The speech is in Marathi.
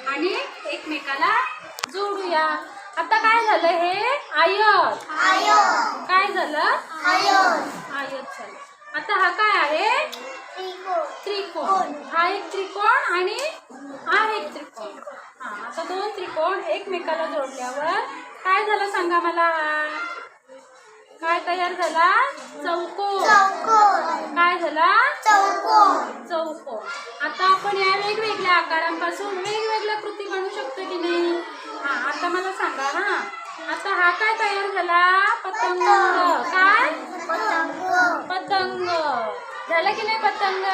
आणि एकमेकाला जोडूया। आता काय झालं, हे आयत काय झालं, आयत झालं। आता हा काय आहे, त्रिकोण। हा एक त्रिकोण आणि हा एक त्रिकोण। हा, आता दोन त्रिकोण एकमेकाला जोडल्यावर काय झालं सांगा मला, काय तयार झाला, चौकोन। काय झाला, चौकोन। आता आपण या वेगवेगळ्या आकारांपासून वेगवेगळ्या कृती बनवू शकतो की नाही। हा, आता मला सांगा। हा, आता हा काय तयार झाला, पतंग। काय, पतंग झाला की नाही, पतंग।